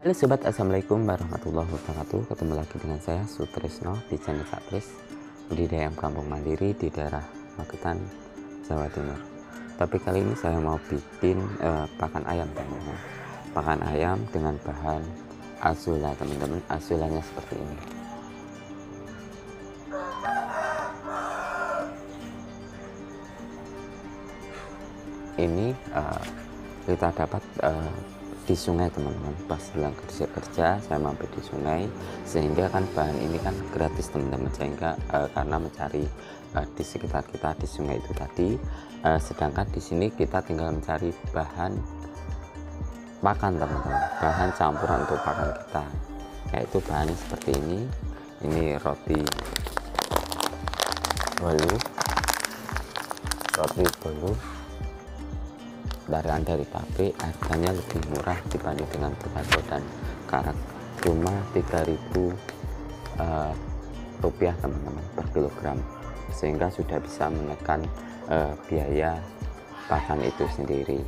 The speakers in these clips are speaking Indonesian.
Halo sobat, assalamualaikum warahmatullahi wabarakatuh. Ketemu lagi dengan saya Sutrisno di channel Sakris, budidaya ayam kampung mandiri di daerah Magetan, Jawa Timur. Tapi kali ini saya mau bikin pakan ayam, teman-teman. Pakan ayam dengan bahan azula, teman-teman. Azulanya seperti ini. Ini kita dapat di sungai, teman-teman. Pas pulang kerja saya mampir di sungai, sehingga kan bahan ini kan gratis, teman-teman, sehingga karena mencari di sekitar kita di sungai itu tadi, sedangkan di sini kita tinggal mencari bahan pakan, teman-teman, bahan campuran untuk pakan kita, yaitu bahannya seperti ini roti bolu dari pabrik. Harganya lebih murah dibanding dengan potato dan karak, cuma 3.000 rupiah, teman-teman, per kilogram, sehingga sudah bisa menekan biaya pakan itu sendiri.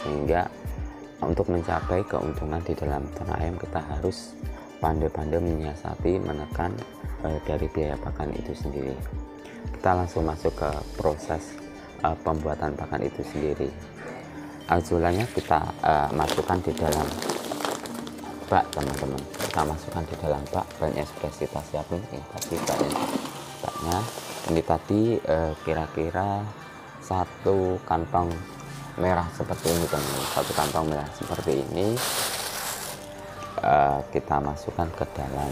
Sehingga untuk mencapai keuntungan di dalam ternak ayam, kita harus pandai-pandai menyiasati menekan dari biaya pakan itu sendiri. Kita langsung masuk ke proses pembuatan pakan itu sendiri. Azulanya kita masukkan di dalam bak, teman-teman. Kita masukkan di dalam bak. Banyak espresso kita siapin ini tadi baknya. Ini tadi kira-kira 1 kantong merah seperti ini, teman-teman. 1 kantong merah seperti ini kita masukkan ke dalam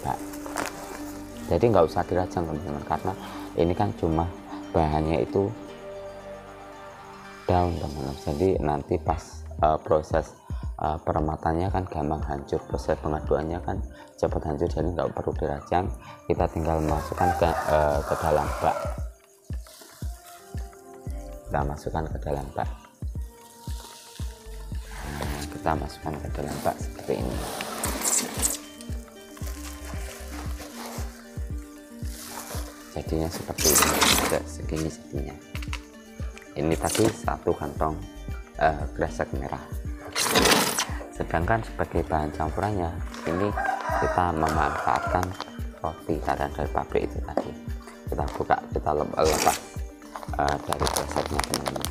bak. Jadi nggak usah dirajang, teman-teman, karena ini kan cuma bahannya itu daun, teman-teman. Jadi nanti pas proses perematannya kan gampang hancur, proses pengaduannya kan cepat hancur, jadi nggak perlu dirajang. Kita tinggal masukkan ke dalam bak. Kita masukkan ke dalam bak. Kita masukkan ke dalam bak seperti ini. Jadinya seperti ini, segini jadinya. Ini tadi 1 kantong gresek merah. Sedangkan sebagai bahan campurannya, ini kita memanfaatkan roti tarian dari pabrik itu tadi. Kita buka, kita lepas dari greseknya, teman-teman.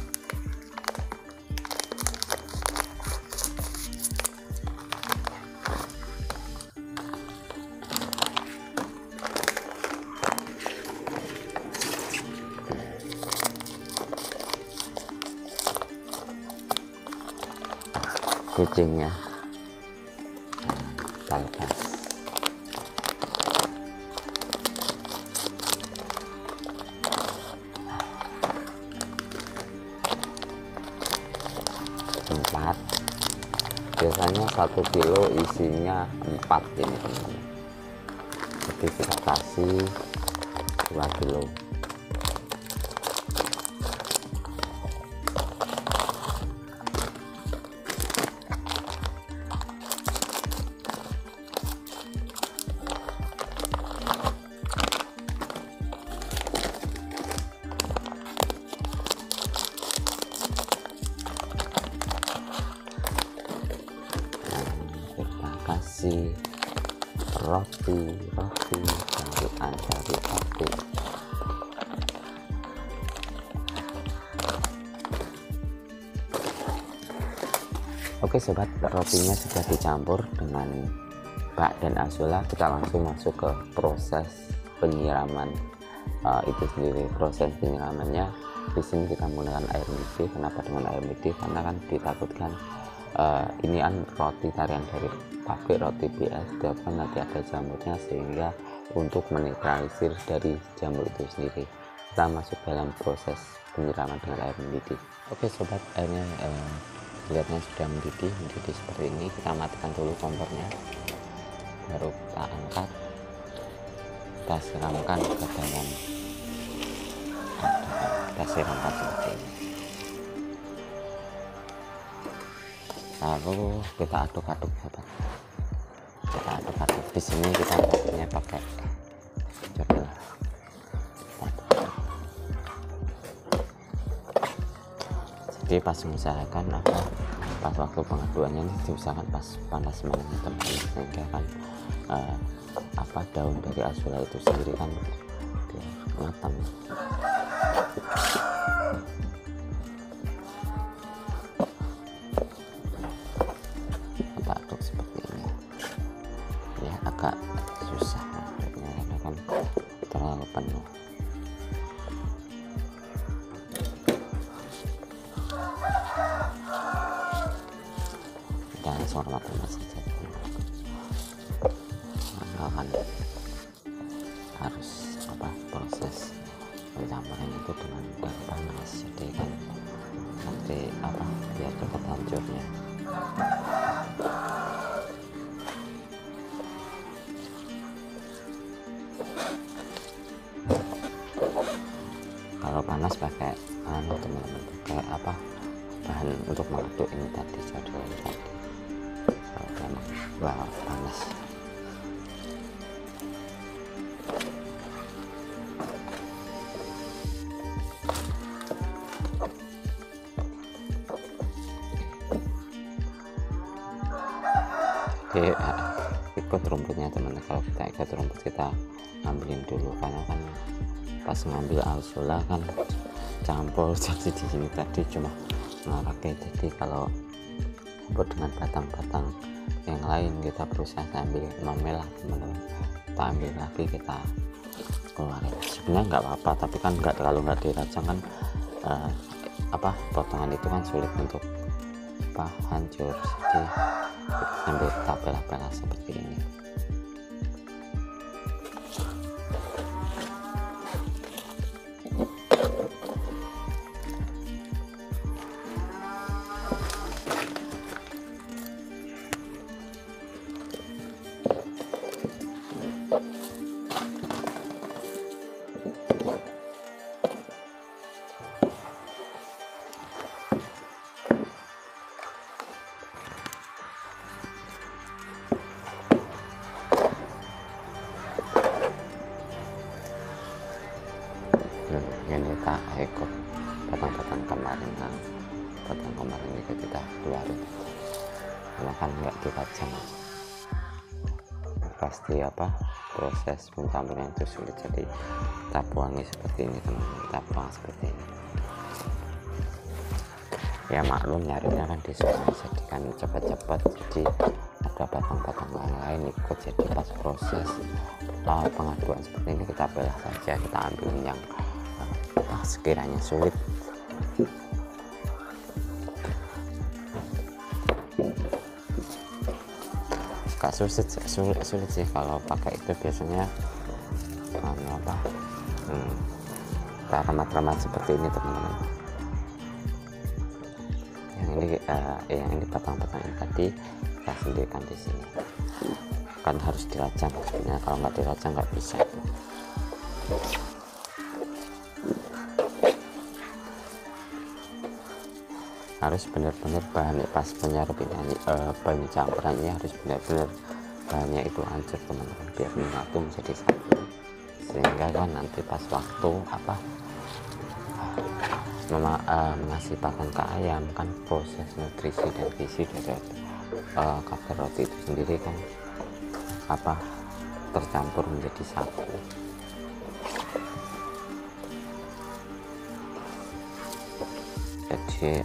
Kucingnya kita lepas. Biasanya 1 kilo isinya 4 ini, teman-teman. Jadi kita kasih 2 kilo. Kasih roti campuran dari pabrik. Oke sobat, rotinya sudah dicampur dengan bak dan azula. Kita langsung masuk ke proses penyiraman itu sendiri. Proses penyiramannya di sini kita menggunakan air mendidih. Kenapa dengan air mendidih? Karena kan ditakutkan ini kan roti tarian dari pabrik, roti BS, kan nanti ada jamurnya, sehingga untuk menetralisir dari jamur itu sendiri, kita masuk dalam proses penyiraman dengan air mendidih. Oke sobat, airnya lihatnya sudah mendidih seperti ini. Kita matikan dulu kompornya, baru kita angkat, kita siramkan ke dalam, kita siramkan seperti ini. Lalu kita aduk-aduk, sobat. Kita aduk-aduk. Di sini kita aduknya pakai jodel. Jadi pas mengusahakan apa pas waktu pengaduannya ini diusahakan pas panas malamnya teman-teman, sehingga kan daun dari azula itu sendiri kan biar matang. Kita aduk seperti ini ya, agak susah aduknya karena kan terlalu penuh. Dan langsung rata-rata saja, kan harus proses pencampuran itu dengan air panas, jadi kan nanti biar cepat hancurnya. Kalau panas pakai teman-teman, pakai bahan untuk mengaduk ini tadi, jadwal tadi. Kalau memang panas, ikut rumputnya teman-teman. Kalau kita ikut rumput, kita ambilin dulu, karena kan pas ngambil azula kan campur, jadi di sini tadi cuma ngarake. Jadi kalau campur dengan batang-batang yang lain, kita berusaha sambil memelah teman-teman, kita ambil lagi, kita keluarin. Sebenarnya nggak apa-apa, tapi kan nggak dirajang kan, potongan itu kan sulit untuk hancur, jadi sambil kita pelah-pelah seperti ini. Ini tak ikut batang-batang kemarin, ini kita keluarin, karena kan nggak dirajang, pasti proses pencampuran itu sulit, jadi kita buangi seperti ini teman-teman, kita buang seperti ini. Ya maklum, nyarinya kan di sungai, jadi kan cepat-cepat, jadi ada batang-batang lain ikut, jadi pas proses pengaduan seperti ini kita belah saja, kita ambil yang sekiranya sulit. Gak sulit sih kalau pakai itu, biasanya kita remat-remat seperti ini teman-teman. Yang ini batang-batang yang tadi kita sendirikan di sini, kan harus dirajang sebenarnya, kalau nggak dirajang nggak bisa itu. Harus benar-benar bahannya pas pencampuran ini harus benar-benar bahannya itu hancur teman-teman, biar menyatu menjadi satu, sehingga kan nanti pas waktu mengasih pakan ke ayam, kan proses nutrisi dan gizi dari kadar roti itu sendiri kan tercampur menjadi satu. Jadi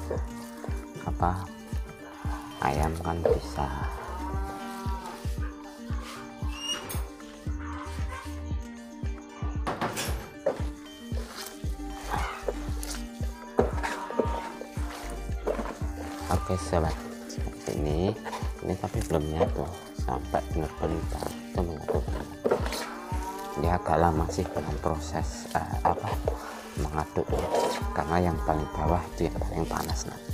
ayam kan bisa oke sobat, seperti ini tapi belum nyatu sampai benar-benar itu menyatu. Dia agak lama sih dalam proses mengaduknya, karena yang paling bawah itu yang paling panas nanti.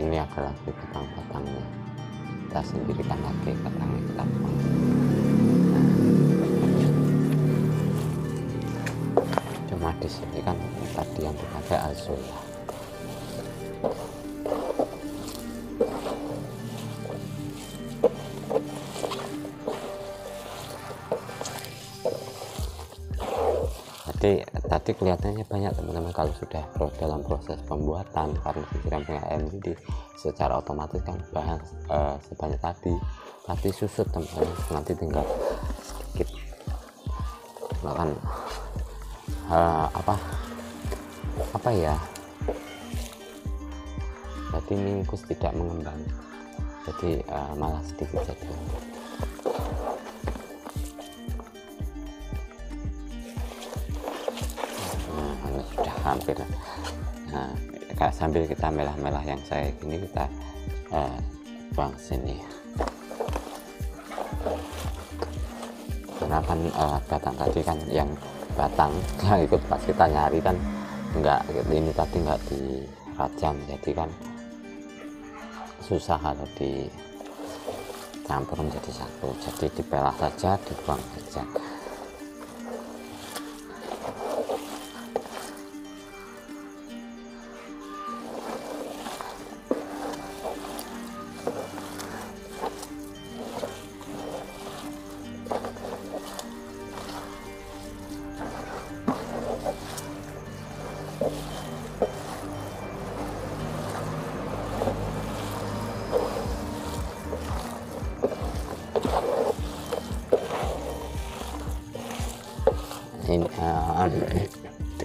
Ini kita sendirikan lagi kacangnya kita buang. Cuma di sini kan tadi yang dipakai azolla. Jadi tadi kelihatannya banyak teman-teman, kalau sudah dalam proses pembuatan karena pikiran ayam ini secara otomatis kan bahan sebanyak tadi susut teman-teman, nanti tinggal sedikit bahkan apa ya, jadi mingkus tidak mengembang, jadi malah sedikit saja. Sudah hampir. Nah, sambil kita melah-melah yang saya ini, kita buang sini karena kan batang tadi kan yang batang yang ikut pas kita nyari kan enggak, ini tadi enggak dirajam, jadi kan susah kalau dicampur menjadi satu, jadi dipelah saja, dibuang saja.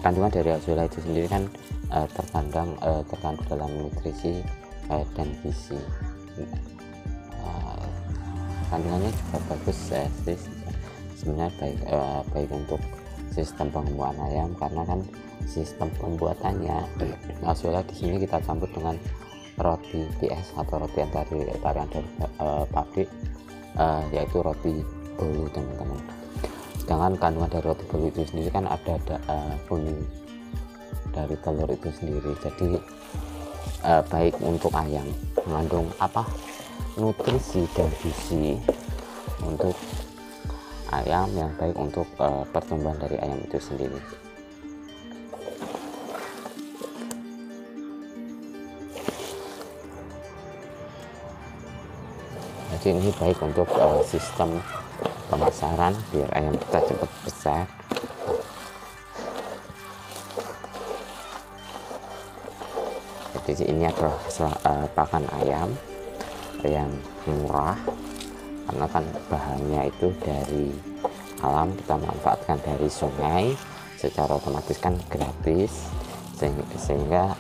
Kandungan dari azolla itu sendiri kan terkandung dalam nutrisi dan gizi. Kandungannya juga bagus sih sebenarnya, baik untuk sistem pengembuan ayam, karena kan sistem pembuatannya azolla di sini kita campur dengan roti PS atau roti yang dari pabrik, yaitu roti bolu teman-teman. Sedangkan kandungan dari roti bolu itu sendiri kan ada kuning dari telur itu sendiri, jadi baik untuk ayam, mengandung nutrisi dan gizi untuk ayam yang baik untuk pertumbuhan dari ayam itu sendiri. Jadi ini baik untuk sistem pemasaran biar ayam kita cepat besar. Jadi ini adalah pakan ayam yang murah karena kan bahannya itu dari alam, kita manfaatkan dari sungai, secara otomatis kan gratis, sehingga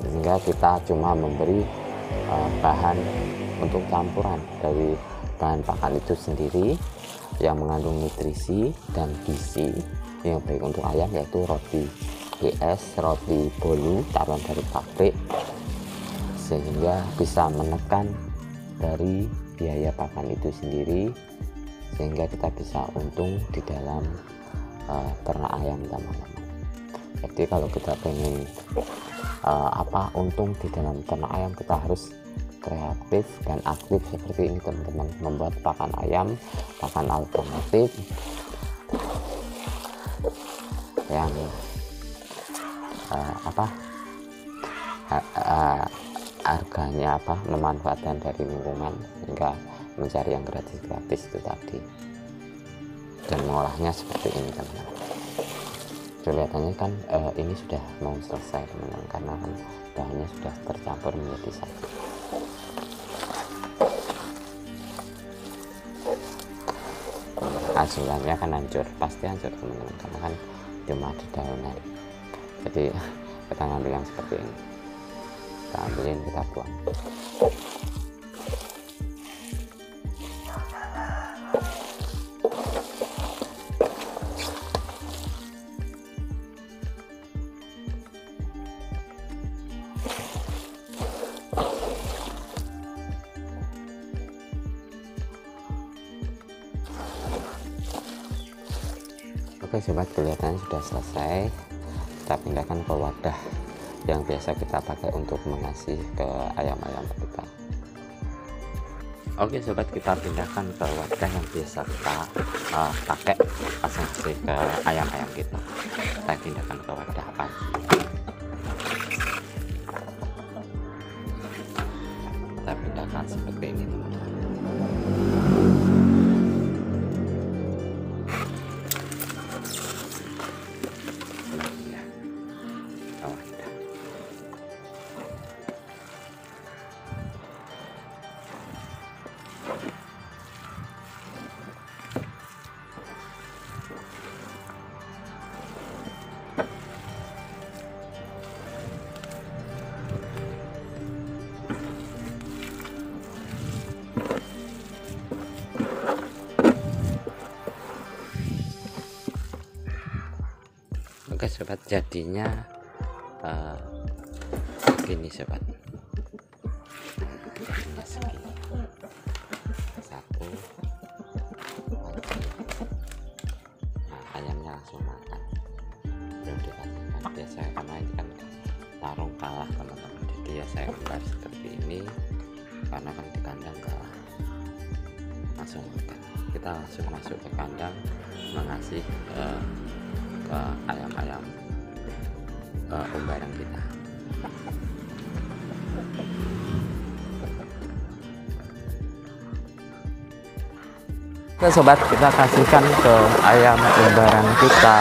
sehingga kita cuma memberi bahan untuk campuran dari bahan pakan itu sendiri yang mengandung nutrisi dan gizi yang baik untuk ayam, yaitu roti PS, roti bolu taruhan dari pabrik, sehingga bisa menekan dari biaya pakan itu sendiri, sehingga kita bisa untung di dalam ternak ayam teman-teman. Jadi kalau kita pengen untung di dalam ternak ayam, kita harus kreatif dan aktif seperti ini teman-teman, membuat pakan ayam, pakan alternatif yang harganya memanfaatkan dari lingkungan, sehingga mencari yang gratis-gratis itu tadi, dan mengolahnya seperti ini teman-teman. Kelihatannya kan ini sudah mau selesai teman-teman, karena kan bahannya sudah tercampur menjadi satu. Hasilnya kan hancur, pasti hancur teman-teman, karena kan cuma di daunan. Jadi kita ngambil yang seperti ini, kita ambilin, kita buang. Oke sobat, kelihatannya sudah selesai. Kita pindahkan ke wadah yang biasa kita pakai untuk mengasih ke ayam-ayam kita. Oke sobat, kita pindahkan ke wadah yang biasa kita pakai pas ngasih ke ayam-ayam kita. Kita pindahkan ke wadah panci. Kita pindahkan seperti ini teman-teman. Oke sobat, jadinya segini sobat, jadinya segini, satu ayamnya langsung makan, belum dikasihkan biasa karena ini kan tarung kalah teman-teman. Jadi ya saya gambar seperti ini karena kan di kandang kalah, langsung makan. Kita langsung masuk ke kandang mengasih ke ayam-ayam umbaran kita. Oke sobat, kita kasihkan ke ayam umbaran kita.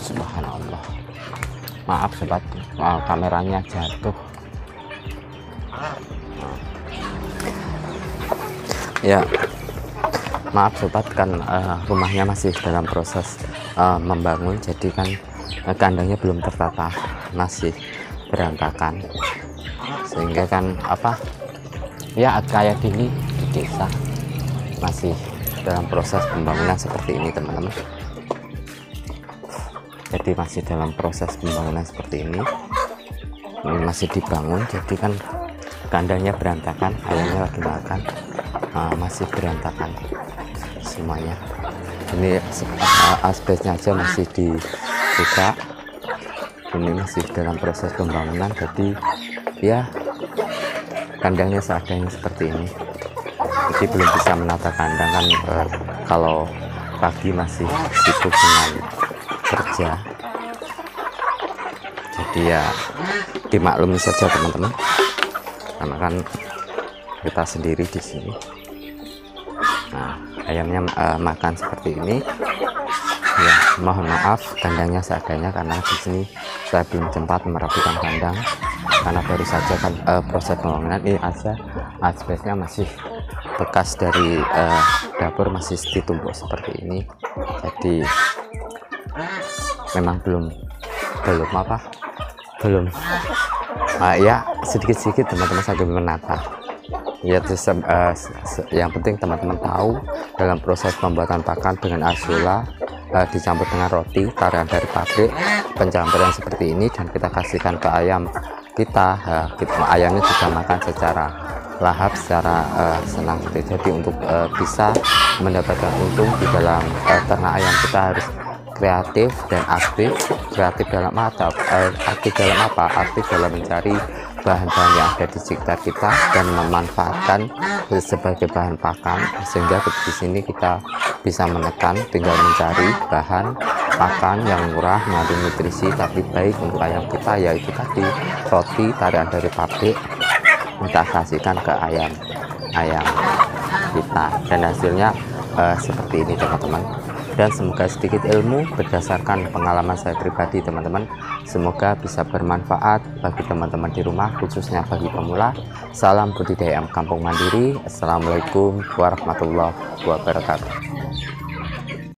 Subhanallah, maaf sobat, kameranya jatuh. Ya maaf sobat, kan rumahnya masih dalam proses membangun, jadi kan kandangnya belum tertata, masih berantakan, sehingga kan ya kayak gini di desa masih dalam proses pembangunan seperti ini teman-teman. Jadi masih dalam proses pembangunan seperti ini masih dibangun, jadi kan kandangnya berantakan, ayamnya lagi makan, masih berantakan semuanya. Ini asbesnya aja masih dibuka, ini masih dalam proses pembangunan, jadi ya kandangnya seadanya seperti ini. Jadi belum bisa menata kandang kan, kalau pagi masih sibuk dengan kerja, jadi ya dimaklumi saja teman-teman, karena kan kita sendiri di sini. Nah ayamnya makan seperti ini ya, mohon maaf kandangnya seadanya karena di sini saya belum sempat merapikan kandang karena baru saja kan proses pembangunan. Ini aja asbesnya masih bekas dari dapur, masih ditumpuk seperti ini, jadi memang belum ya sedikit-sedikit teman-teman sambil menata ya. Yang penting teman-teman tahu dalam proses pembuatan pakan dengan azula dicampur dengan roti tarian dari pabrik, pencampuran seperti ini, dan kita kasihkan ke ayam kita, ayamnya juga makan secara lahap, secara senang gitu. Jadi untuk bisa mendapatkan untung di dalam ternak ayam, kita harus kreatif dan aktif. Kreatif dalam apa? Aktif dalam apa? Aktif dalam mencari bahan-bahan yang ada di sekitar kita dan memanfaatkan sebagai bahan pakan, sehingga di sini kita bisa menekan tinggal mencari bahan pakan yang murah, mengandung nutrisi tapi baik untuk ayam kita, yaitu tadi roti tarian dari pabrik. Kita kasihkan ke ayam kita dan hasilnya seperti ini teman-teman. dan semoga sedikit ilmu berdasarkan pengalaman saya pribadi teman-teman, semoga bisa bermanfaat bagi teman-teman di rumah, khususnya bagi pemula. Salam budidaya ayam kampung mandiri. Assalamualaikum warahmatullahi wabarakatuh.